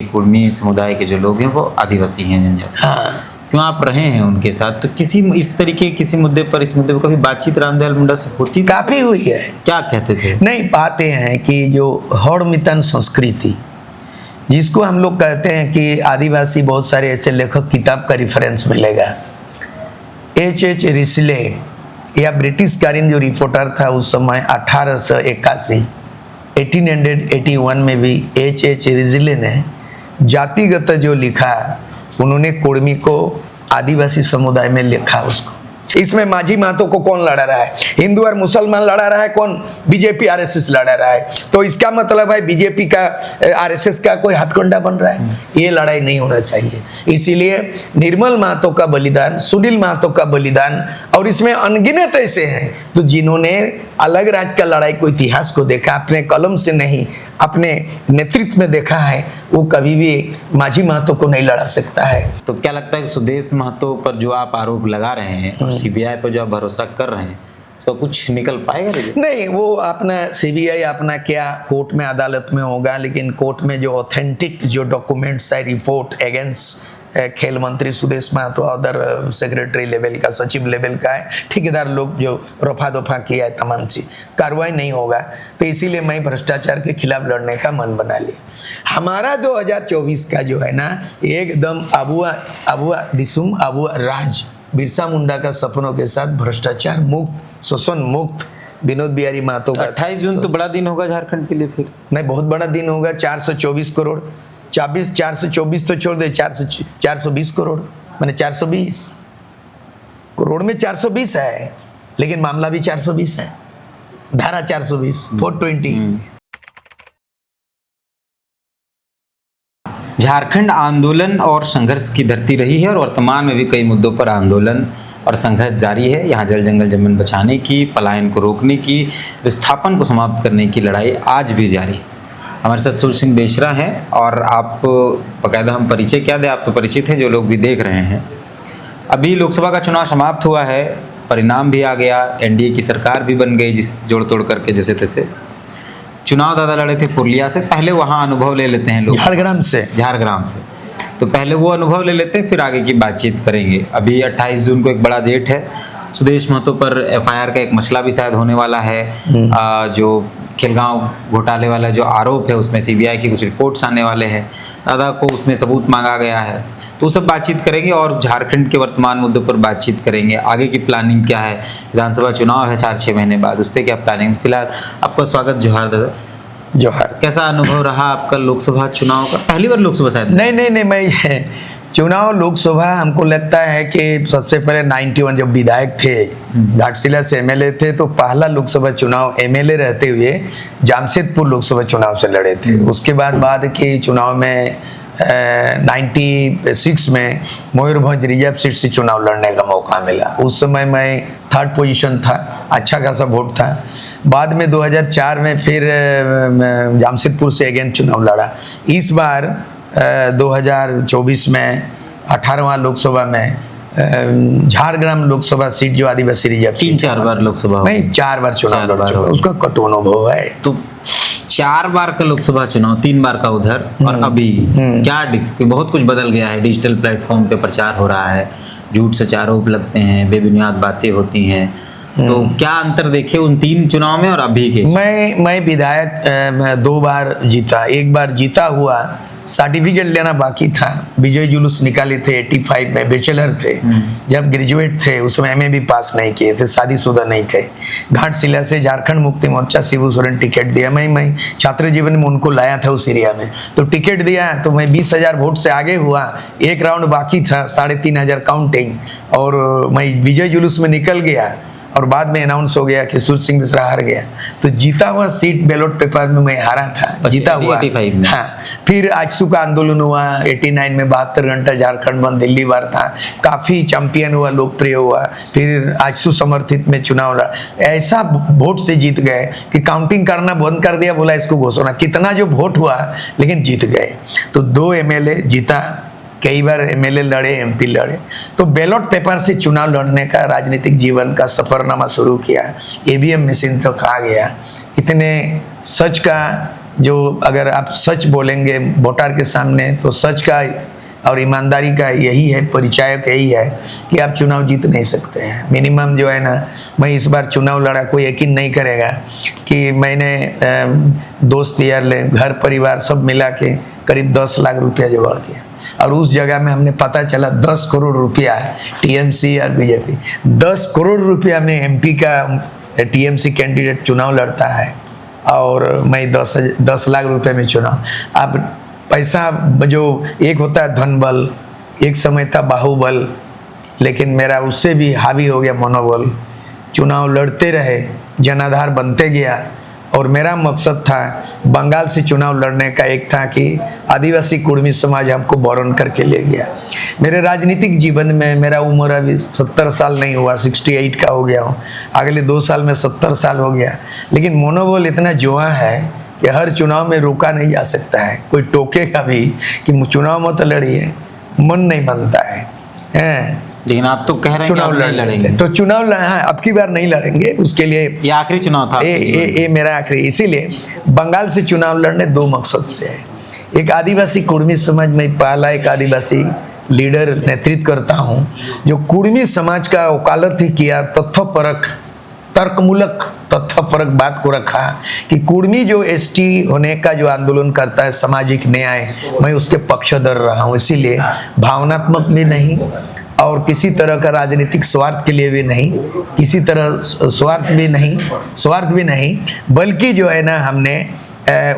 कुर्मी समुदाय के जो लोग हैं वो आदिवासी हैं जनजाति। हाँ, क्यों आप रहे हैं उनके साथ, तो किसी इस तरीके किसी मुद्दे पर इस मुद्दे पर कभी बातचीत रामदयाल मुंडा से होती थी? काफी हुई है। क्या कहते थे? नहीं, पाते हैं कि जो हड़मितन संस्कृति जिसको हम लोग कहते हैं कि आदिवासी, बहुत सारे ऐसे लेखक, किताब का रिफरेंस मिलेगा। H.H. रिस्ले या ब्रिटिशकालीन जो रिपोर्टर था उस समय 1881 1881 में भी H.H. रिस्ले ने जातिगत जो लिखा, उन्होंने कुर्मी को आदिवासी समुदाय में लिखा उसको। इसमें माझी महतो को कौन लड़ा रहा है? हिंदू और मुसलमान लड़ा रहा है, कौन? बीजेपी आरएसएस लड़ा रहा है। तो इसका मतलब है बीजेपी का आरएसएस का कोई हथकंडा बन रहा है। ये लड़ाई नहीं होना चाहिए। इसीलिए निर्मल महतो का बलिदान, सुनील महतो का बलिदान, और इसमें अनगिनत ऐसे हैं तो जिन्होंने अलग राज्य का लड़ाई को, इतिहास को देखा, अपने कलम से नहीं अपने नेतृत्व में देखा है, वो कभी भी माझी महतो को नहीं लड़ा सकता है। तो क्या लगता है कि सुदेश महतो पर जो आप आरोप लगा रहे हैं और सीबीआई पर जो आप भरोसा कर रहे हैं, तो कुछ निकल पाएगा? नहीं, वो अपना सीबीआई अपना क्या कोर्ट में, अदालत में होगा, लेकिन कोर्ट में जो ऑथेंटिक जो डॉक्यूमेंट्स है, रिपोर्ट अगेंस्ट खेल मंत्री Sudesh Mahto, other secretary level का, सचिव लेवल का है, ठेकेदार लोग जो रफा दफा किया है, तमाम चीज कार्रवाई नहीं होगा। तो इसीलिए मैं भ्रष्टाचार के खिलाफ लड़ने का मन बना लिया। हमारा 2024 का जो है ना, एकदम अबुआ दिसुम अबुआ राज, बिरसा मुंडा का सपनों के साथ भ्रष्टाचार मुक्त, शोषण मुक्त विनोद बिहारी महतो का 28 जून तो बड़ा दिन होगा झारखंड के लिए। फिर नहीं, बहुत बड़ा दिन होगा। 424 करोड़, 424 तो छोड़ दे, 420 करोड़, मैंने 420 करोड़ में 420 है, लेकिन मामला भी 420 है, धारा 420 420। झारखंड आंदोलन और संघर्ष की धरती रही है और वर्तमान में भी कई मुद्दों पर आंदोलन और संघर्ष जारी है। यहाँ जल जंगल जमीन बचाने की, पलायन को रोकने की, विस्थापन को समाप्त करने की लड़ाई आज भी जारी है। हमारे साथ सूर्य सिंह बेशरा हैं और आप बाकायदा, हम परिचय क्या दें, आप तो परिचित हैं, जो लोग भी देख रहे हैं। अभी लोकसभा का चुनाव समाप्त हुआ है, परिणाम भी आ गया, एनडीए की सरकार भी बन गई, जिस जोड़ तोड़ करके जैसे तैसे। चुनाव दादा लड़े थे पुरुलिया से, पहले वहाँ अनुभव ले लेते हैं लोग, झारग्राम से। तो पहले वो अनुभव ले लेते हैं, फिर आगे की बातचीत करेंगे। अभी 28 जून को एक बड़ा डेट है। सुदेश महतो पर एफआईआर का एक मसला भी शायद होने वाला है। जो खेलगांव घोटाले वाला जो आरोप है, उसमें सीबीआई की कुछ रिपोर्ट्स आने वाले हैं। दादा को उसमें सबूत मांगा गया है, तो सब बातचीत करेंगे और झारखंड के वर्तमान मुद्दों पर बातचीत करेंगे। आगे की प्लानिंग क्या है, विधानसभा चुनाव है 4-6 महीने बाद, उस पर क्या प्लानिंग। फिलहाल आपका स्वागत। जोहार दादा। जोहार। कैसा अनुभव रहा आपका लोकसभा चुनाव का? पहली बार लोकसभा शायद? नहीं, मैं चुनाव लोकसभा, हमको लगता है कि सबसे पहले 91 जब विधायक थे, घाटशिला से एमएलए थे, तो पहला लोकसभा चुनाव एमएलए रहते हुए जामशेदपुर लोकसभा चुनाव से लड़े थे। उसके बाद के चुनाव में 96 में मयूरभंज रिजर्व सीट से चुनाव लड़ने का मौका मिला। उस समय मैं 3rd पोजीशन था, अच्छा खासा वोट था। बाद में 2004 में फिर जामशेदपुर से अगेन चुनाव लड़ा। इस बार 2024 में 18वां लोकसभा में झारग्राम लोकसभा सीट जो आदिवासी रिजर्व, 3-4 बार लोकसभा, नहीं 4 बार चुनाव लड़ चुका, उसका कटु अनुभव है। तो 4 बार का लोकसभा चुनाव, 3 बार का उधर, और अभी क्या बहुत कुछ बदल गया है। डिजिटल प्लेटफॉर्म पे प्रचार हो रहा है, झूठ सच आरोप लगते हैं, बेबुनियाद बातें होती हैं। तो क्या अंतर देखे उन 3 चुनाव में और अभी के? मैं विधायक 2 बार जीता, 1 बार जीता हुआ, सर्टिफिकेट लेना बाकी था। विजय जुलूस निकाले थे 85 में, बैचलर थे। जब ग्रेजुएट थे उसमें एमए भी पास नहीं किए थे, शादीशुदा नहीं थे। घाटशिला से झारखंड मुक्ति मोर्चा शिबू सोरेन टिकट दिया। मैं छात्र जीवन में उनको लाया था उस एरिया में, तो टिकट दिया तो मैं 20,000 वोट से आगे हुआ। 1 राउंड बाकी था, 3,500 काउंटिंग, और मैं विजय जुलूस में निकल गया। और बाद में अनाउंस हो गया कि सूर्य सिंह बेशरा हार गया। तो जीता हुआ सीट बैलेट पेपर में मैं हारा था, जीता हुआ। 85 में। हाँ, फिर आजसू का आंदोलन हुआ 89 में, 72 घंटा झारखंड बंद, दिल्ली वार था, काफी चैंपियन हुआ, लोकप्रिय हुआ। फिर आजसू समर्थित में चुनाव लड़ा, ऐसा वोट से जीत गए कि काउंटिंग करना बंद कर दिया, बोला इसको घोषणा, कितना जो वोट हुआ, लेकिन जीत गए। तो 2 एमएलए जीता, कई बार एमएलए लड़े, एमपी लड़े। तो बैलेट पेपर से चुनाव लड़ने का राजनीतिक जीवन का सफरनामा शुरू किया। ईवीएम मशीन तक आ गया। इतने सच का जो अगर आप सच बोलेंगे वोटर के सामने तो सच का और ईमानदारी का यही है, परिचायक यही है कि आप चुनाव जीत नहीं सकते हैं। मिनिमम जो है ना, मैं इस बार चुनाव लड़ा, कोई यकीन नहीं करेगा कि मैंने दोस्त यार घर परिवार सब मिला के करीब 10 लाख रुपया जुगाड़ दिया, और उस जगह में हमने पता चला 10 करोड़ रुपया टीएमसी और बीजेपी, 10 करोड़ रुपया में एमपी का टीएमसी कैंडिडेट चुनाव लड़ता है और मैं 10 लाख रुपए में चुनाव। अब पैसा जो एक होता है धन बल, एक समय था बाहुबल, लेकिन मेरा उससे भी हावी हो गया मनोबल। चुनाव लड़ते रहे, जनाधार बनते गया, और मेरा मकसद था बंगाल से चुनाव लड़ने का एक था कि आदिवासी कुर्मी समाज हमको बरन करके ले गया। मेरे राजनीतिक जीवन में मेरा उम्र अभी 70 साल नहीं हुआ, 68 का हो गया हूँ, अगले 2 साल में 70 साल हो गया, लेकिन मनोबल इतना जुआ है कि हर चुनाव में रोका नहीं जा सकता है। कोई टोकेगा भी कि चुनाव मत लड़िए, मन नहीं बनता है। लेकिन आप तो कह रहे हैं चुनाव कि आप नहीं लड़ेंगे, तो चुनाव हाँ, अब की बार नहीं लड़ेंगे, उसके लिए ये आखिरी चुनाव था। ये मेरा आखिरी, इसीलिए बंगाल से चुनाव लड़ने 2 मकसद से है। एक आदिवासी कुर्मी समाज में पहला एक आदिवासी लीडर नेतृत्व करता हूँ जो कुर्मी समाज का वकालत ही किया, तथ्यपरक तर्कमूलक तथ्यपरक बात को रखा कि कुर्मी जो एसटी होने का जो आंदोलन करता है, सामाजिक न्याय, मैं उसके पक्षधर रहा हूँ। इसीलिए भावनात्मक भी नहीं और किसी तरह का राजनीतिक स्वार्थ के लिए भी नहीं, किसी तरह स्वार्थ भी नहीं, बल्कि जो है ना हमने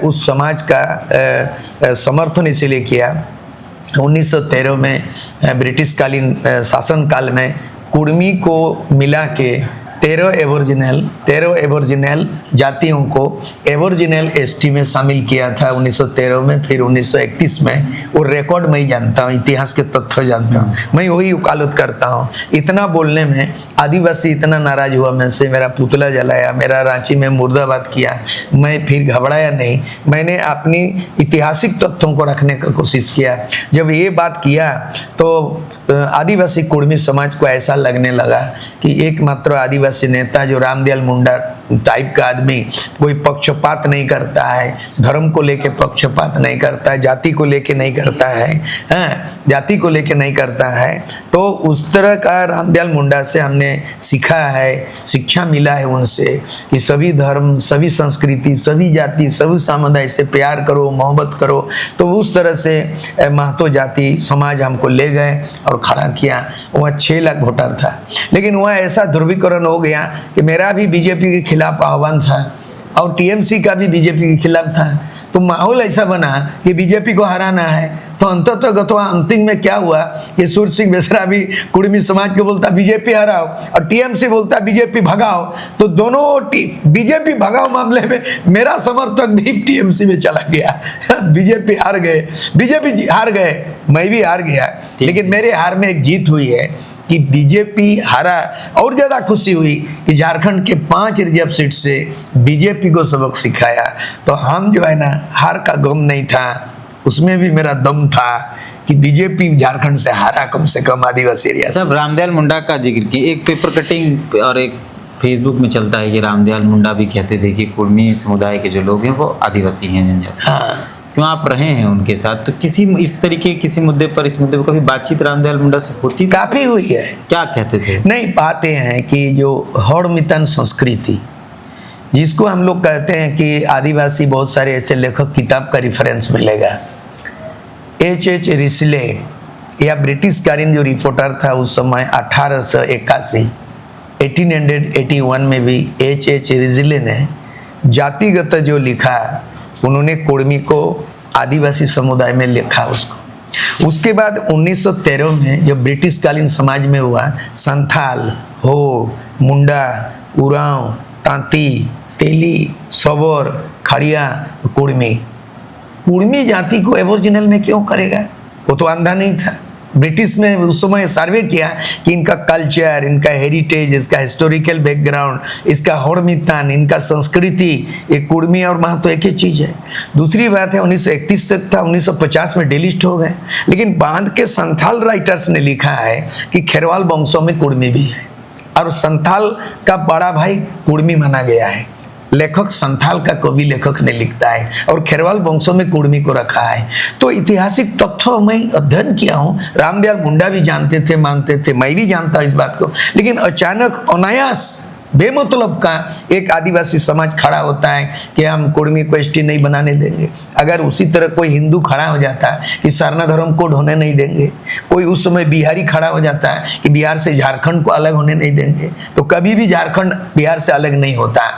उस समाज का समर्थन इसीलिए किया। 1913 में ब्रिटिश कालीन शासन काल में कुर्मी को मिला के 13 एबोरिजिनल जातियों को एबोरिजिनल एसटी में शामिल किया था 1913 में। फिर 1931 में वो रिकॉर्ड मैं ही जानता हूँ, इतिहास के तथ्य जानता हूँ, मैं वही वकालत करता हूँ। इतना बोलने में आदिवासी इतना नाराज हुआ, मैं से मेरा पुतला जलाया, मेरा रांची में मुर्दाबाद किया, मैं फिर घबराया नहीं, मैंने अपनी ऐतिहासिक तथ्यों को रखने का कोशिश किया। जब ये बात किया तो आदिवासी कुर्मी समाज को ऐसा लगने लगा कि एकमात्र आदिवासी नेता जो रामदयाल मुंडा टाइप का आदमी, कोई पक्षपात नहीं करता है, धर्म को लेके पक्षपात नहीं करता है, जाति को लेके नहीं करता है, जाति को लेके नहीं करता है। तो उस तरह का रामदयाल मुंडा से हमने सीखा है, शिक्षा मिला है उनसे कि सभी धर्म, सभी संस्कृति, सभी जाति, सभी समुदाय से प्यार करो, मोहब्बत करो। तो उस तरह से महतो जाति समाज हमको ले गए और खड़ा किया। वह 6 लाख वोटर था, लेकिन वह ऐसा ध्रुवीकरण हो गया कि मेरा भी बीजेपी के खिलाफ आह्वान था और टीएमसी का भी बीजेपी के खिलाफ था। तो माहौल ऐसा बना कि बीजेपी को हराना है। तो अंततः अंतिम में क्या हुआ कि सूरज सिंह बेसरा भी कुर्मी समाज को बोलता बीजेपी हराओ और टीएमसी बोलता बीजेपी भगाओ। तो दोनों बीजेपी भगाओ मामले में मेरा समर्थक भी टीएमसी में चला गया। बीजेपी हार गए, मैं भी हार गया, लेकिन मेरे हार में एक जीत हुई है कि बीजेपी हारा। और ज़्यादा खुशी हुई कि झारखंड के 5 रिजर्व सीट से बीजेपी को सबक सिखाया। तो हम जो है ना, हार का गम नहीं था, उसमें भी मेरा दम था कि बीजेपी झारखंड से हारा कम से कम आदिवासी एरिया। सब रामदयाल मुंडा का जिक्र किया, एक पेपर कटिंग और एक फेसबुक में चलता है कि रामदयाल मुंडा भी कहते थे कि कुर्मी समुदाय के जो लोग हैं वो आदिवासी हैं जनजाति। हाँ, क्यों आप रहे हैं उनके साथ, तो किसी इस तरीके किसी मुद्दे पर, इस मुद्दे पर कभी बातचीत रामदयाल मुंडा से होती? काफ़ी हुई है। क्या कहते थे? नहीं, पाते हैं कि जो हड़मितन संस्कृति जिसको हम लोग कहते हैं कि आदिवासी, बहुत सारे ऐसे लेखक, किताब का रिफरेंस मिलेगा। H.H. रिस्ले या ब्रिटिश कालीन जो रिपोर्टर था उस समय 1881 में भी H.H. रिस्ले ने जातिगत जो लिखा, उन्होंने कुर्मी को आदिवासी समुदाय में लिखा उसको। उसके बाद 1913 में जब ब्रिटिश कालीन समाज में हुआ, संथाल, हो, मुंडा, उरांव, तांती, तेली, सबोर, खड़िया, कुर्मी जाति को एबोरिजिनल में क्यों करेगा? वो तो अंधा नहीं था। ब्रिटिश में उस समय सर्वे किया कि इनका कल्चर, इनका हेरिटेज, इसका हिस्टोरिकल बैकग्राउंड, इसका हड़मितान, इनका संस्कृति, ये कुर्मी और महतो एक ही चीज़ है। दूसरी बात है 1931 तक था, 1950 में डिलिस्ट हो गए, लेकिन बाद के संथाल राइटर्स ने लिखा है कि खेरवाल वंशों में कुर्मी भी है और संथाल का बड़ा भाई कुर्मी माना गया है। लेखक संथाल का कवि लेखक ने लिखता है और खेरवाल वंशों में कुर्मी को रखा है। तो ऐतिहासिक तथ्यों में अध्ययन किया हूँ। रामदयाल मुंडा भी जानते थे, मानते थे, मैं भी जानता इस बात को, लेकिन अचानक अनायास बेमतलब का एक आदिवासी समाज खड़ा होता है कि हम कुर्मी को एसटी नहीं बनाने देंगे। अगर उसी तरह कोई हिंदू खड़ा हो जाता है कि सरना धर्म कोड होने नहीं देंगे, कोई उस समय बिहारी खड़ा हो जाता है कि बिहार से झारखंड को अलग होने नहीं देंगे, तो कभी भी झारखंड बिहार से अलग नहीं होता।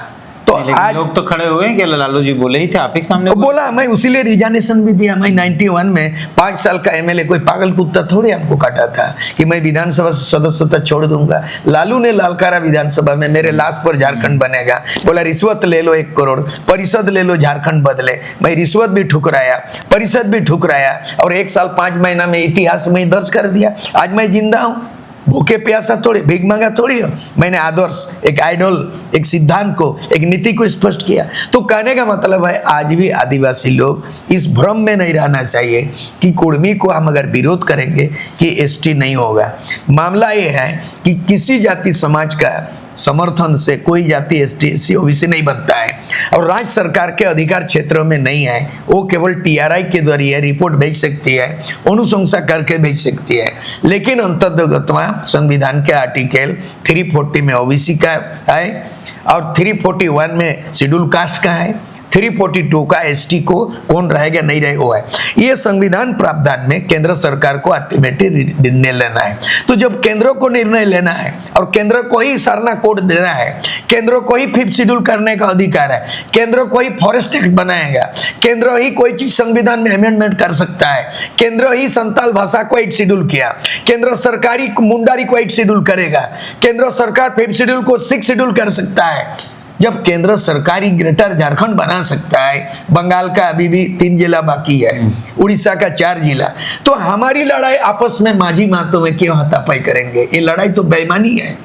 तो आज लोग तो खड़े हुए हैं कि लालू जी बोले ही थे, आप ही के सामने बोला, मैं उसीलिए रिजानेशन भी दिया। मैं 91 में 5 साल का एमएलए, कोई पागल कुत्ता थोड़ी हमको काटा था कि मैं विधानसभा सदस्यता छोड़ दूंगा। लालू ने ललकारा विधानसभा में, मेरे लाश पर झारखंड बनेगा, बोला रिश्वत ले लो 1 करोड़, परिषद ले लो झारखंड बदले। मैं रिश्वत भी ठुकराया, परिषद भी ठुकराया और 1 साल 5 महीना में इतिहास में दर्ज कर दिया। आज मैं जिंदा हूँ, भूखे प्यासा थोड़ी, भीख मांगा थोड़ी हो। मैंने आदर्श, एक आइडल, एक सिद्धांत को, एक नीति को स्पष्ट किया। तो कहने का मतलब है आज भी आदिवासी लोग इस भ्रम में नहीं रहना चाहिए कि कुर्मी को हम अगर विरोध करेंगे कि एसटी नहीं होगा। मामला ये है कि किसी जाति समाज का समर्थन से कोई जाति एसटी एससी ओबीसी नहीं बनता है और राज्य सरकार के अधिकार क्षेत्रों में नहीं है। वो केवल टीआरआई के जरिए रिपोर्ट भेज सकती है, अनुशंसा करके भेज सकती है, लेकिन अंतर्गतवा संविधान के आर्टिकल 340 में ओबीसी का है और 341 में शेड्यूल कास्ट का है, 342 का एसटी को कौन रहेगा नहीं रहेगा वो है। ये संविधान प्रावधान में केंद्र सरकार को अल्टीमेटली निर्णय लेना है। तो जब केंद्र को निर्णय लेना है और केंद्र को ही सरना कोड देना है, केंद्र को ही 5th शेड्यूल करने का अधिकार है, केंद्र को ही फॉरेस्ट एक्ट बनाएगा, केंद्र ही कोई चीज संविधान में अमेंडमेंट कर सकता है, केंद्र ही संताल भाषा को 8th शेड्यूल किया, केंद्र सरकारी मुंडारी को 8th शेड्यूल करेगा, केंद्र सरकार 5th शेड्यूल को 6th शेड्यूल कर सकता है। जब केंद्र सरकारी ग्रेटर झारखंड बना सकता है, बंगाल का अभी भी 3 जिला बाकी है, उड़ीसा का 4 जिला, तो हमारी लड़ाई आपस में माझी मातों में क्यों हाथापाई करेंगे? ये लड़ाई तो बेईमानी है।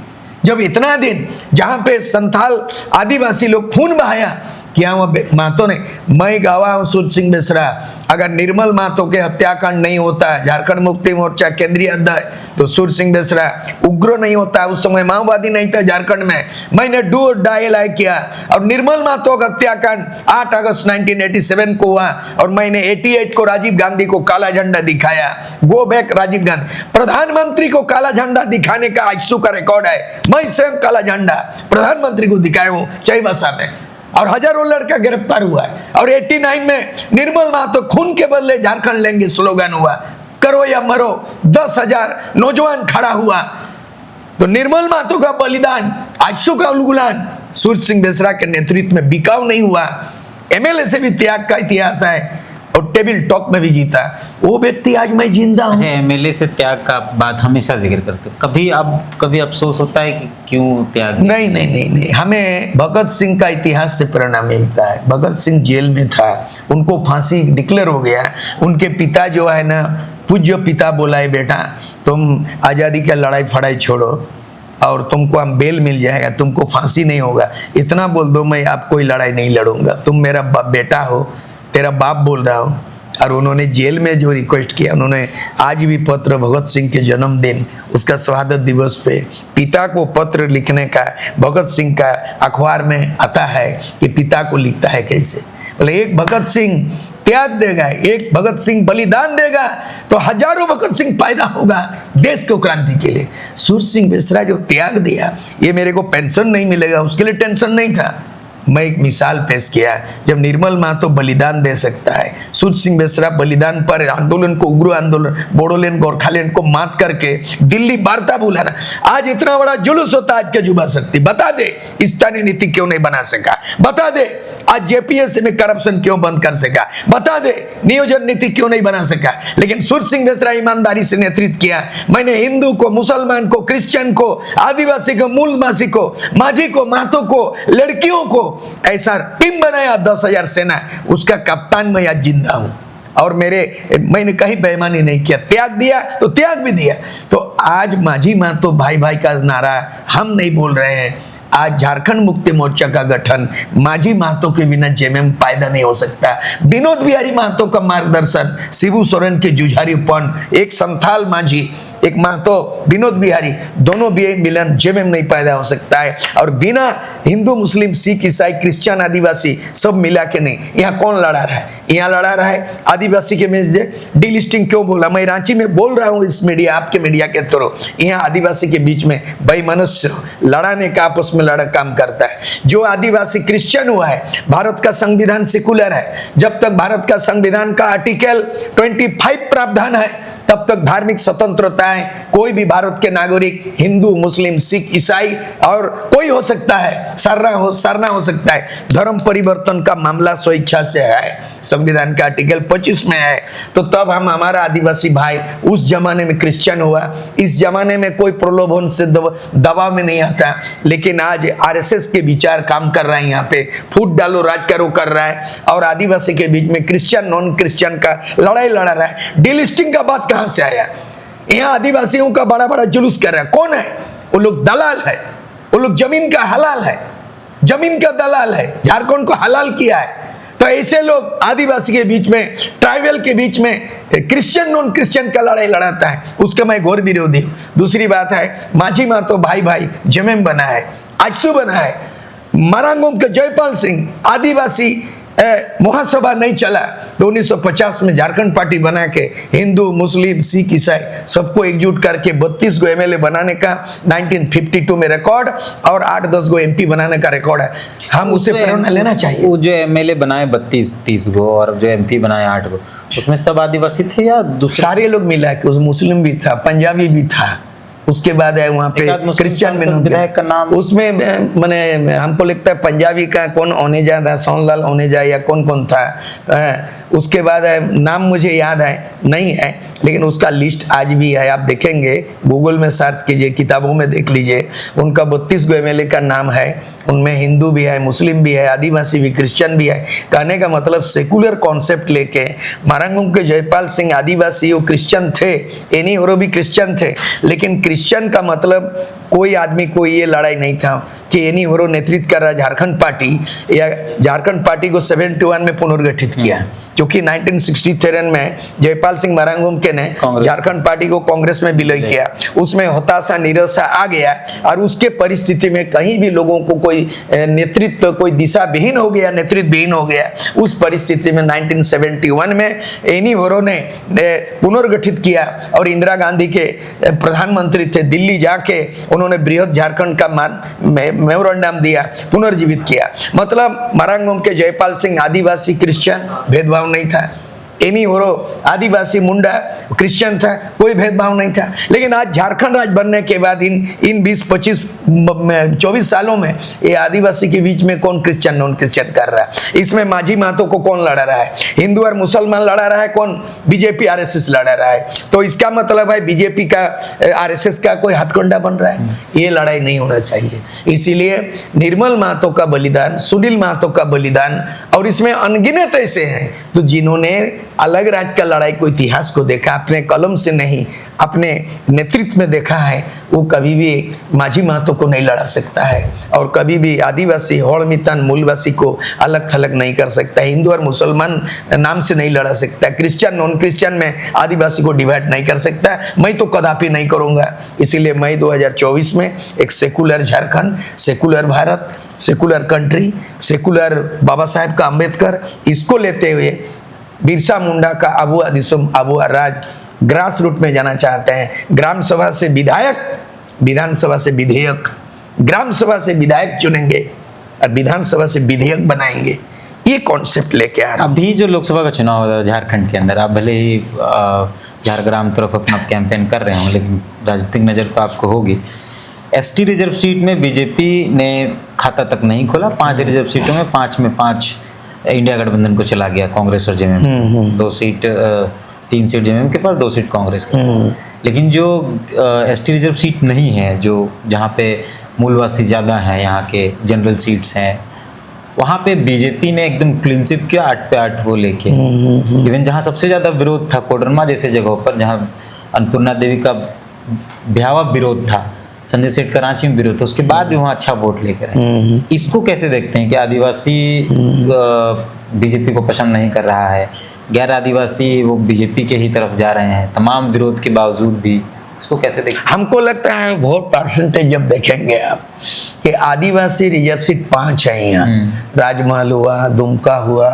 जब इतना दिन जहां पे संथाल आदिवासी लोग खून बहाया, क्या वह मातों ने, मैं गवाह हूं सूरज सिंह बेसरा, अगर निर्मल मातों के हत्याकांड नहीं होता, झारखंड मुक्ति मोर्चा केंद्रीय अध्यक्ष तो सूरज सिंह बेसरा उग्र नहीं होता, उस समय माओवादी नहीं था झारखंड में, मैंने डू और डाई लाई किया और निर्मल मातों का हत्याकांड 8 अगस्त 1987 को हुआ और मैंने 88 को राजीव गांधी को काला झंडा दिखाया। गो बैक राजीव गांधी, प्रधानमंत्री को काला झंडा दिखाने का आइसू का रिकॉर्ड है। मैं स्वयं काला झंडा प्रधानमंत्री को दिखाया हूँ चाईबासा में और हजारों लड़का गिरफ्तार हुआ है। और 89 में निर्मल मातो खून के बदले झारखंड लेंगे स्लोगन हुआ, करो या मरो, 10,000 नौजवान खड़ा हुआ। तो निर्मल मातो का बलिदान, आजसू का उलगुलान सूरज सिंह बेसरा के नेतृत्व में बिकाऊ नहीं हुआ। एमएलए से भी त्याग का इतिहास है और टेबल टॉक में भी जीता। वो व्यक्ति आज मैं जिंदा हूं। एमएलए से त्याग का बात हमेशा जिक्र करते, कभी अफसोस होता है कि क्यों त्याग? नहीं, हमें भगत सिंह का इतिहास से प्रेरणा मिलता है। भगत सिंह जेल में था, उनको फांसी डिक्लेयर हो गया। उनके पिता जो है ना, पूज्य पिता बोला है बेटा तुम आज़ादी का लड़ाई फड़ाई छोड़ो और तुमको हम बेल मिल जाएगा, तुमको फांसी नहीं होगा, इतना बोल दो मैं आप कोई लड़ाई नहीं लड़ूंगा, तुम मेरा बेटा हो, तेरा बाप बोल रहा हूँ। और उन्होंने जेल में जो रिक्वेस्ट किया, उन्होंने आज भी पत्र भगत सिंह के जन्मदिन, उसका शहादत दिवस पे पिता को पत्र लिखने का, भगत सिंह का अखबार में आता है कि पिता को लिखता है कैसे। बोले एक भगत सिंह त्याग देगा, एक भगत सिंह बलिदान देगा तो हजारों भगत सिंह पैदा होगा देश को क्रांति के लिए। सूरज सिंह बेसरा जो त्याग दिया, ये मेरे को पेंशन नहीं मिलेगा उसके लिए टेंशन नहीं था। मैं एक मिसाल पेश किया, जब निर्मल मातो बलिदान दे सकता है, सूरज सिंह बेसरा बलिदान पर आंदोलन को, उग्र आंदोलन, बोडोलैंड गोरखालैंड को मात करके दिल्ली वार्ता बुलाना, आज इतना बड़ा जुलूस होता आज के युवा शक्ति, बता दे स्थानीय नीति क्यों नहीं बना सका, बता दे आज जेपीएससी में करप्शन क्यों बंद कर सका, बता दे नियोजन नीति क्यों नहीं बना सका। लेकिन सूरज सिंह बेसरा ईमानदारी से नेतृत्व किया। मैंने हिंदू को, मुसलमान को, क्रिश्चियन को, आदिवासी को, मूलवासी को, माझी को, मातो को, लड़कियों को ऐसा टीम बनाया 10,000 सेना, उसका कप्तान मैं आज जिंदा हूं। और मैंने कहीं बेईमानी नहीं किया, त्याग दिया तो त्याग भी दिया। तो आज माझी मातो भाई भाई का नारा हम नहीं बोल रहे हैं। आज झारखंड मुक्ति मोर्चा का गठन माझी महतो के बिना जेएमएम पैदा नहीं हो सकता। विनोद बिहारी महतो का मार्गदर्शन, शिबू सोरेन के जुझारीपन, एक संथाल माझी एक महतो विनोद बिहारी, दोनों भी मिलन जेब में नहीं पैदा हो सकता है। और बिना हिंदू मुस्लिम सिख ईसाई क्रिश्चियन आदिवासी सब मिला के नहीं, यहाँ कौन लड़ा रहा है? यहाँ लड़ा रहा है आदिवासी के में डीलिस्टिंग क्यों बोला? मैं रांची में बोल रहा हूँ इस मीडिया, आपके मीडिया के थ्रू, यहाँ आदिवासी के बीच में बेमनुष्य लड़ाने का आपस में लड़ा काम करता है। जो आदिवासी क्रिश्चियन हुआ है, भारत का संविधान सेकुलर है, जब तक भारत का संविधान का आर्टिकल 25 प्रावधान है तब तक धार्मिक स्वतंत्रता है। कोई भी भारत के नागरिक हिंदू मुस्लिम सिख ईसाई और कोई हो सकता है, सरना हो सकता है। धर्म परिवर्तन का मामला स्वेच्छा से है, संविधान का आर्टिकल 25 में है। तो तब हम हमारा आदिवासी भाई उस जमाने में क्रिश्चियन हुआ, इस जमाने में कोई प्रलोभन से दबाव में नहीं आता। लेकिन आज आरएसएस के विचार काम कर रहा है, यहाँ पे फूट डालो राज करो कर रहा है और आदिवासी के बीच में क्रिश्चियन नॉन क्रिश्चियन का लड़ाई लड़ा रहा है। डीलिस्टिंग का बात कहां से आया? यहाँ आदिवासियों का बड़ा बड़ा जुलूस कर रहा है। कौन है वो लोग? दलाल है वो लोग, जमीन का हलाल है, जमीन का दलाल है, झारखंड को हलाल किया है। तो ऐसे लोग आदिवासी के बीच में, ट्राइबल के बीच में क्रिश्चियन नॉन क्रिश्चियन का लड़ाई लड़ाता है, उसका मैं घोर विरोधी हूं। दूसरी बात है, माझी मातो भाई भाई जेमेम बना है, आजसू बना है, मरांगोम के जयपाल सिंह आदिवासी महासभा नहीं चला तो 1950 में झारखंड पार्टी बना के हिंदू मुस्लिम सिख ईसाई सबको एकजुट करके 32 गो एमएलए बनाने का 1952 में रिकॉर्ड और 8-10 गो एमपी बनाने का रिकॉर्ड है। हम उसे प्रेरणा लेना चाहिए। वो जो एमएलए बनाए 32-30 गो और जो एमपी बनाए 8 गो, उसमें सब आदिवासी थे या दूसरे? सारे लोग मिला के, उस मुस्लिम भी था, पंजाबी भी था, उसके बाद है वहाँ पे क्रिश्चियन विधायक का नाम उसमें मैंने हमको लगता है पंजाबी का कौन ओनेजा था, सोनलाल ओनेजा या कौन था। उसके बाद है नाम मुझे याद है नहीं है, लेकिन उसका लिस्ट आज भी है। आप देखेंगे गूगल में सर्च कीजिए, किताबों में देख लीजिए, उनका 32 गो एमएलए का नाम है। उनमें हिंदू भी है, मुस्लिम भी है, आदिवासी भी, क्रिश्चियन भी है। कहने का मतलब सेकुलर कॉन्सेप्ट लेके मारांगुम के जयपाल सिंह आदिवासी वो क्रिश्चियन थे, एनी होरो भी क्रिश्चियन थे, लेकिन क्रिश्चियन का मतलब कोई आदमी को ये लड़ाई नहीं था कि एनी होरो नेतृत्व कर रहा झारखंड पार्टी, या झारखंड पार्टी को 71 में पुनर्गठित किया, क्योंकि 1963 में जयपाल सिंह मरांगुम के ने झारखंड पार्टी को कांग्रेस में विलय किया। उसमें हताशा निराशा आ गया और उसके परिस्थिति में कहीं भी लोगों को कोई नेतृत्व, कोई दिशा विहीन हो गया, नेतृत्व विहीन हो गया। उस परिस्थिति में 1971 में एनी होरो ने पुनर्गठित किया और इंदिरा गांधी के प्रधानमंत्री थे, दिल्ली जाके उन्होंने बृहद झारखंड का मेमोरेंडम दिया, पुनर्जीवित किया। मतलब मारांगुम के जयपाल सिंह आदिवासी क्रिश्चियन भेदभाव नहीं था, एनी होरो आदिवासी मुंडा क्रिश्चियन था, कोई भेदभाव नहीं था। लेकिन आज झारखंड राज्य बनने के बाद इन 20-25-24 सालों में ये आदिवासी के बीच में कौन क्रिश्चियन नॉन क्रिश्चियन कर रहा है? इसमें माझी महतो को कौन लड़ा रहा है? हिंदू और मुसलमान लड़ा रहा है, कौन? बीजेपी आरएसएस लड़ा रहा है। तो इसका मतलब है बीजेपी का आरएसएस का कोई हथकंडा बन रहा है। ये लड़ाई नहीं होना चाहिए। इसीलिए निर्मल महतो का बलिदान, सुनील महतो का बलिदान, और इसमें अनगिनत ऐसे हैं तो जिन्होंने अलग राज्य का लड़ाई को, इतिहास को देखा, अपने कलम से नहीं अपने नेतृत्व में देखा है, वो कभी भी माझी महतो को नहीं लड़ा सकता है और कभी भी आदिवासी होड़ मितान मूलवासी को अलग थलग नहीं कर सकता, हिंदू और मुसलमान नाम से नहीं लड़ा सकता, क्रिश्चियन नॉन क्रिश्चियन में आदिवासी को डिवाइड नहीं कर सकता। मैं तो कदापि नहीं करूँगा। इसीलिए मैं 2024 में एक secular Jharkhand, secular Bharat, secular country, secular Baba Saheb का अम्बेडकर, इसको लेते हुए बिरसा मुंडा का अबुआ दिसुम अबुआ राज ग्रास रूट में जाना चाहते हैं। ग्राम सभा से विधायक, विधानसभा से विधेयक, ग्राम सभा से विधायक चुनेंगे और विधानसभा से विधेयक बनाएंगे। ये कॉन्सेप्ट लेके आ रहा है। अभी जो लोकसभा का चुनाव हो रहा है झारखंड के अंदर, आप भले ही झारग्राम तरफ अपना कैंपेन कर रहे हो, लेकिन राजनीतिक नज़र तो आपको होगी। एसटी रिजर्व सीट में बीजेपी ने खाता तक नहीं खोला। 5 रिजर्व सीटों में 5 में 5 इंडिया गठबंधन को चला गया, कांग्रेस और जेएमएम। 2 सीट 3 सीट जेएमएम के पास, 2 सीट कांग्रेस के पास। लेकिन जो एसटी रिजर्व सीट नहीं है, जो जहाँ पे मूलवासी ज़्यादा हैं, यहाँ के जनरल सीट्स हैं, वहाँ पे बीजेपी ने एकदम क्लीन स्वीप किया, 8 पे 8 वो लेके। इवन जहाँ सबसे ज़्यादा विरोध था कोडरमा जैसे जगहों पर, जहाँ अन्नपूर्णा देवी का भयावह विरोध था, संजय सेठ का रांची में विरोध था, उसके बाद भी वहाँ अच्छा वोट लेकर आए। इसको कैसे देखते हैं कि आदिवासी बीजेपी को पसंद नहीं कर रहा है, गैर आदिवासी वो बीजेपी के ही तरफ जा रहे हैं, तमाम विरोध के बावजूद भी? इसको कैसे देखते हमको लगता है वोट परसेंटेज जब देखेंगे आप कि आदिवासी रिजर्व सीट 5 है यहाँ, राजमहल हुआ, दुमका हुआ,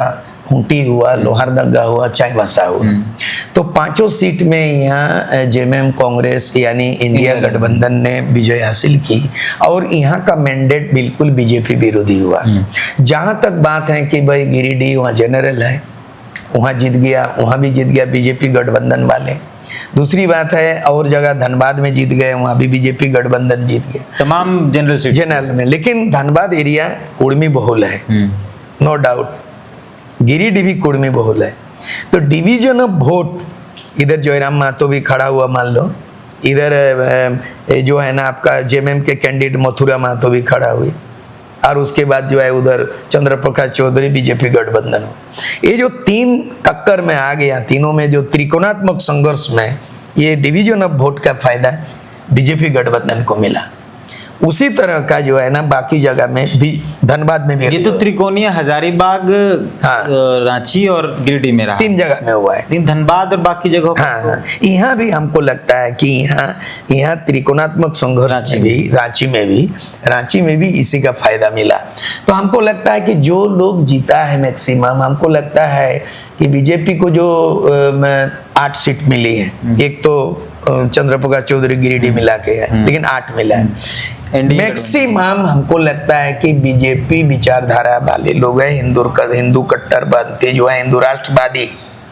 खूंटी हुआ, लोहारदगा हुआ, चाईबासा हुआ, तो 5 सीट में यहाँ जेएमएम कांग्रेस यानी इंडिया गठबंधन ने विजय हासिल की और यहाँ का मैंडेट बिल्कुल बीजेपी विरोधी हुआ। जहाँ तक बात है कि भाई गिरिडीह वहाँ जनरल है, वहाँ जीत गया, वहाँ भी जीत गया बीजेपी गठबंधन वाले। दूसरी बात है और जगह धनबाद में जीत गए, वहाँ भी बीजेपी गठबंधन जीत गए तमाम जनरल सीट जनरल में। लेकिन धनबाद एरिया कुर्मी बहुल है, नो डाउट, गिरिडीह भी कुर्मी बहुल है। तो डिवीजन ऑफ वोट इधर जयराम महतो भी खड़ा हुआ मान लो, इधर जो है ना आपका जेएमएम के कैंडिडेट मथुरा महतो भी खड़ा हुई, और उसके बाद जो है उधर चंद्र प्रकाश चौधरी बीजेपी गठबंधन हो। ये जो 3 टक्कर में आ गया, तीनों में जो त्रिकोणात्मक संघर्ष में ये डिवीजन ऑफ वोट का फायदा बीजेपी गठबंधन को मिला। उसी तरह का जो है ना बाकी जगह में भी, धनबाद में भी ये तो त्रिकोणीय हजारीबाग, हाँ। रांची और गिरिडीह में रहा, 3 जगह में हुआ है। लेकिन धनबाद और बाकी जगहों पर तो हाँ, यहाँ भी हमको लगता है कि यहाँ त्रिकोणात्मक संघर्ष में भी, रांची में भी इसी का फायदा मिला। तो हमको लगता है कि जो लोग जीता है मैक्सिमम, हमको लगता है कि बीजेपी को जो 8 सीट मिली है, एक तो चंद्र प्रकाश चौधरी गिरिडीह मिला के है, लेकिन 8 मिला है मैक्सिमम। हमको लगता है कि बीजेपी विचारधारा वाले लोग हैं, हिंदू कट्टरपंथी जो है,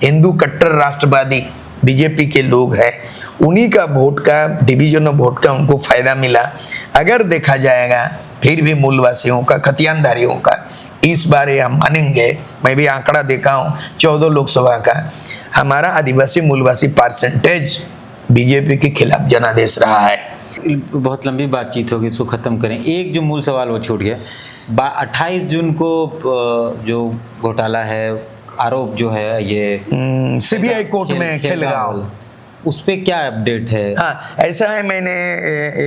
हिंदू कट्टर राष्ट्रवादी बीजेपी के लोग हैं, उन्हीं का वोट का, डिवीजन ऑफ वोट का उनको फायदा मिला। अगर देखा जाएगा फिर भी मूलवासियों का, खतियानधारियों का इस बार हम मानेंगे, मैं भी आंकड़ा देखा हूँ 14 लोकसभा का, हमारा आदिवासी मूलवासी परसेंटेज बीजेपी के खिलाफ जनादेश रहा है। बहुत लंबी बातचीत होगी, इसको खत्म करें। एक जो मूल सवाल वो छूट गया, 28 जून को जो घोटाला है, आरोप जो है ये सीबीआई कोर्ट में खेलगांव, उस पे क्या अपडेट है? हाँ, ऐसा है, मैंने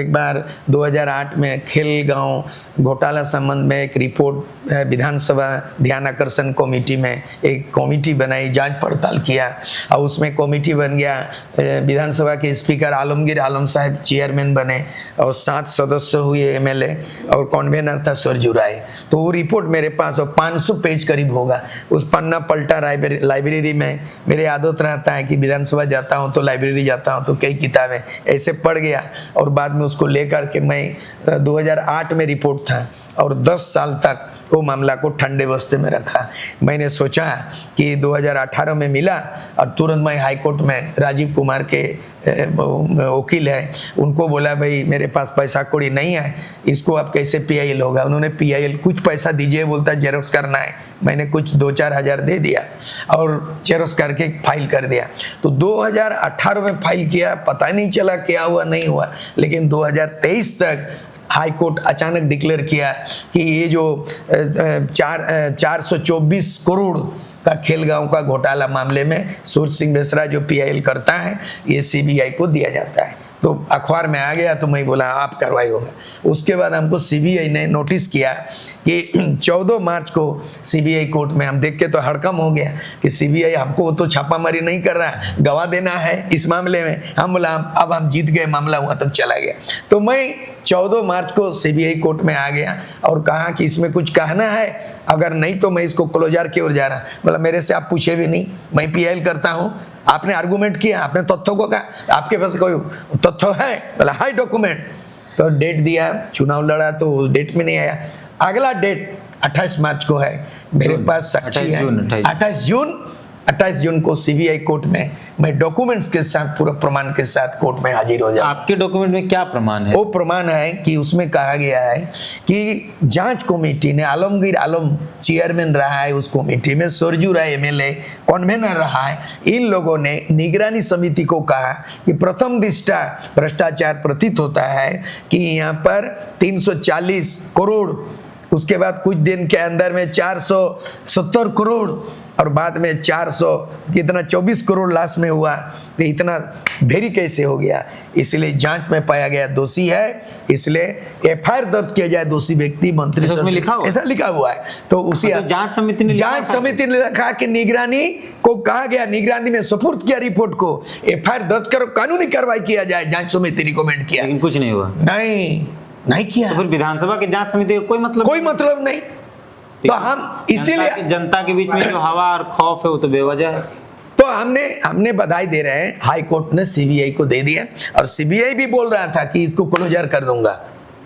एक बार 2008 में खेलगांव घोटाला संबंध में एक रिपोर्ट विधानसभा ध्यान आकर्षण कमेटी में एक कमेटी बनाई, जांच पड़ताल किया, और उसमें कमेटी बन गया, विधानसभा के स्पीकर आलमगीर आलम साहब चेयरमैन बने और 7 सदस्य हुए एमएलए और कन्वेनर था सरजू राय। तो वो रिपोर्ट मेरे पास, और 500 पेज करीब होगा, उस पन्ना पलटा लाइब्रेरी में। मेरे आदत रहता है कि विधानसभा जाता हूँ तो लाइब्रेरी जाता हूँ तो कई किताबें ऐसे पढ़ गया, और बाद में उसको लेकर के मैं 2008 में रिपोर्ट था और 10 साल तक वो मामला को ठंडे बस्ते में रखा। मैंने सोचा कि 2018 में मिला और तुरंत मैं हाई कोर्ट में राजीव कुमार के वकील है, उनको बोला भाई मेरे पास पैसा कौड़ी नहीं है, इसको आप कैसे पीआईएल होगा। उन्होंने पीआईएल कुछ पैसा दीजिए, बोलता जेरोक्स करना है। मैंने कुछ 2-4 हज़ार दे दिया और जेरोक्स करके फाइल कर दिया। तो 2018 में फाइल किया, पता नहीं चला क्या हुआ नहीं हुआ, लेकिन 2023 तक हाई कोर्ट अचानक डिक्लेयर किया कि ये जो 424 करोड़ का खेलगांव का घोटाला मामले में सूरज सिंह बेसरा जो पीआईएल करता है, ये सीबीआई को दिया जाता है। तो अखबार में आ गया तो मैं बोला आप कार्रवाई होगा। उसके बाद हमको सीबीआई ने नोटिस किया कि 14 मार्च को सीबीआई कोर्ट में, हम देख के तो हड़कम हो गया कि सीबीआई हमको तो छापामारी नहीं कर रहा है, गवाह देना है इस मामले में। हम बोला अब हम जीत गए, मामला हुआ तब चला गया। तो मैं 14 मार्च को सीबीआई कोर्ट में आ गया और कहा कि इसमें कुछ कहना है, अगर नहीं तो मैं इसको क्लोजर की ओर जा रहा। बोला मेरे से आप पूछे भी नहीं, मैं पीआईएल करता हूँ, आपने आर्गुमेंट किया, आपने तथ्यों को कहा, आपके पास कोई तथ्य है? बोला हाई डॉक्यूमेंट। तो डेट दिया, चुनाव लड़ा तो डेट में नहीं आया। अगला डेट 28 मार्च को है, मेरे पास साक्षी है। 28 जून को सीबीआई कोर्ट में मैं डॉक्यूमेंट्स के साथ, पूरा प्रमाण के साथ कोर्ट में हाजिर हो जाऊं। आपके डॉक्यूमेंट में क्या प्रमाण है? वो प्रमाण है कि उसमें कहा गया है कि जांच कमेटी ने, आलमगीर आलम चेयरमैन रहा है उस कमेटी में, सरजू राय एमएलए कन्वेनर रहा है। इन लोगों ने निगरानी समिति को कहा कि प्रथम दृष्टा भ्रष्टाचार प्रतीत होता है कि यहाँ पर 340 करोड़ उसके बाद कुछ दिन के अंदर में 470 करोड़ और बाद में 400 कितना 24 करोड़ लास्ट में हुआ। तो इतना देरी कैसे हो गया? इसलिए जांच में पाया गया दोषी है, इसलिए एफआईआर दर्ज किया जाए दोषी व्यक्ति मंत्री। उसमें लिखा हुआ? ऐसा लिखा हुआ है। तो उसी तो जांच समिति ने रखा कि निगरानी को कहा गया, निगरानी में सुपुर्द किया रिपोर्ट को, एफआईआर दर्ज करो, कानूनी कार्रवाई किया जाए, जांच समिति रिकमेंड किया, लेकिन कुछ नहीं हुआ। नहीं किया। तो फिर विधानसभा की जांच समिति का कोई मतलब नहीं। तो हम इसीलिए जनता के बीच में जो हवा और खौफ है वो तो बेवजह है। तो हमने बधाई दे रहे हैं, हाई कोर्ट ने सीबीआई को दे दिया और सीबीआई भी बोल रहा था कि इसको क्लोजर कर दूंगा,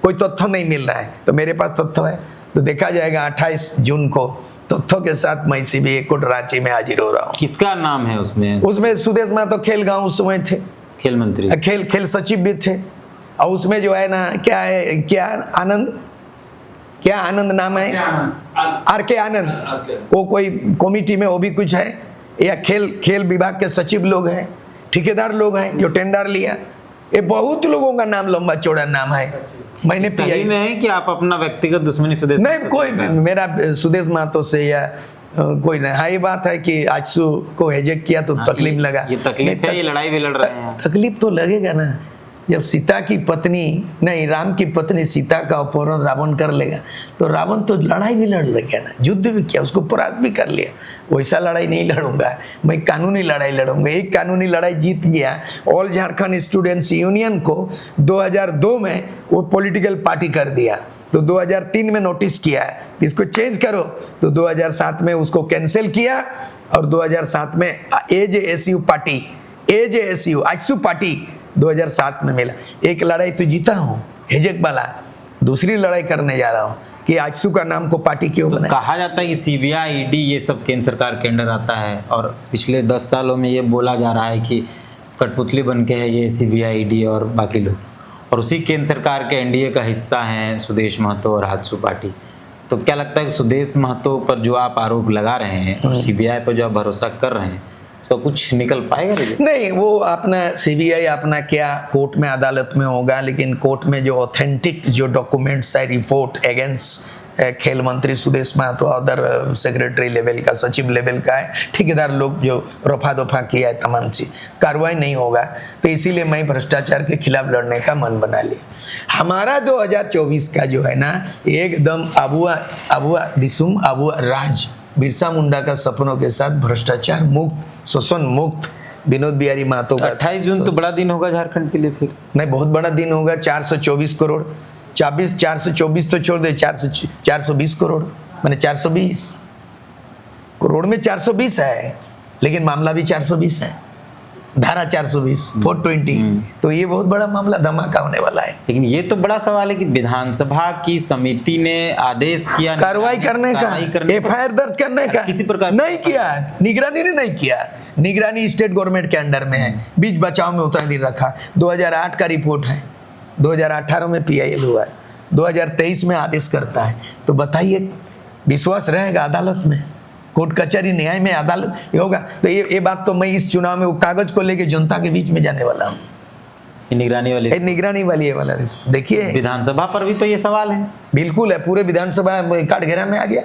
कोई तथ्य नहीं मिल रहा है। तो मेरे पास तथ्य है, तो देखा जाएगा 28 जून को तथ्यों के साथ मैं सीबीआई कोर्ट रांची में हाजिर हो रहा हूँ। किसका नाम है उसमें? उसमें सुदेश महतो खेल गांव उस समय थे, खेल मंत्री, खेल सचिव भी थे। और उसमें जो है ना क्या आनंद नाम है, आर के आनंद, वो कोई कमेटी में वो भी कुछ है, या खेल विभाग के सचिव लोग हैं, ठेकेदार लोग हैं जो टेंडर लिया। ये बहुत लोगों का नाम लंबा चौड़ा नाम है। मैंने सही में है कि आप अपना व्यक्तिगत दुश्मनी सुदेश नहीं, कोई मेरा सुदेश महतो से या कोई नहीं। हाँ, ये बात है कि आजसू को हिजेक किया तो तकलीफ लगा। ये तकलीफ है, ये लड़ाई भी लड़ रहे हैं। तकलीफ तो लगेगा ना, जब सीता की पत्नी नहीं, राम की पत्नी सीता का अपहरण रावण कर लेगा, तो रावण तो लड़ाई भी लड़ लेगा ना, युद्ध भी किया, उसको परास्त भी कर लिया। वैसा लड़ाई नहीं लड़ूंगा मैं, कानूनी लड़ाई लड़ूंगा। एक कानूनी लड़ाई जीत गया। ऑल झारखंड स्टूडेंट्स यूनियन को 2002 में वो पॉलिटिकल पार्टी कर दिया, तो 2003 में नोटिस किया है इसको चेंज करो, तो 2007 में उसको कैंसिल किया और 2007 में एजेएसयू पार्टी, एजेएसयू आजसू पार्टी 2007 में मिला। एक लड़ाई तो जीता हूँ हिजेक वाला, दूसरी लड़ाई करने जा रहा हूँ कि आजसू का नाम को पार्टी क्यों बनाया। कहा जाता है कि सीबीआई, ईडी ये सब केंद्र सरकार के अंडर आता है, और पिछले 10 सालों में ये बोला जा रहा है कि कठपुतली बन के है ये सीबीआई, ईडी और बाकी लोग, और उसी केंद्र सरकार के एनडीए का हिस्सा हैं सुदेश महतो और आजसू पार्टी। तो क्या लगता है कि सुदेश महतो पर जो आप आरोप लगा रहे हैं और सीबीआई पर जो आप भरोसा कर रहे हैं, तो कुछ निकल पाएगा? नहीं, वो अपना सीबीआई अपना क्या कोर्ट में अदालत में होगा, लेकिन कोर्ट में जो ऑथेंटिक जो डॉक्यूमेंट्स है, रिपोर्ट अगेंस्ट खेल मंत्री Sudesh Mahto, other secretary level का, सचिव लेवल का है, ठेकेदार लोग जो रफा दफा किया है, तमाम चीज कार्रवाई नहीं होगा। तो इसीलिए मैं भ्रष्टाचार के खिलाफ लड़ने का मन बना लिया। हमारा 2024 का जो है ना, एकदम अबुआ दिसुम अबुआ राज, बिरसा मुंडा का सपनों के साथ भ्रष्टाचार मुक्त, शोषण मुक्त विनोद बिहारी महतो का। 28 जून तो बड़ा दिन होगा झारखंड के लिए। फिर नहीं, बहुत बड़ा दिन होगा। 424 करोड़, 424 तो छोड़ दे, 420 करोड़, मैंने 420 करोड़ में 420 है, लेकिन मामला भी 420 है, धारा 420 420। तो ये बहुत बड़ा मामला धमाका होने वाला है। लेकिन ये तो बड़ा सवाल है कि विधानसभा की समिति ने आदेश किया कार्रवाई करने का, एफआईआर दर्ज करने का, किसी प्रकार नहीं किया, निगरानी ने नहीं किया। निगरानी स्टेट गवर्नमेंट के अंडर में है, बीच बचाव में उतना दिन रखा। 2008 का रिपोर्ट है, 2018 में पीआईएल हुआ है, 2023 में आदेश करता है। तो बताइए विश्वास रहेगा अदालत में, कोर्ट कचहरी न्याय में अदालत होगा? तो ये बात तो मैं इस चुनाव में वो कागज को लेके जनता के बीच में जाने वाला हूँ। निगरानी वाली है वाला देखिए, विधानसभा पर भी तो ये सवाल है। बिल्कुल है, पूरे विधानसभा काटघेरा में आ गया।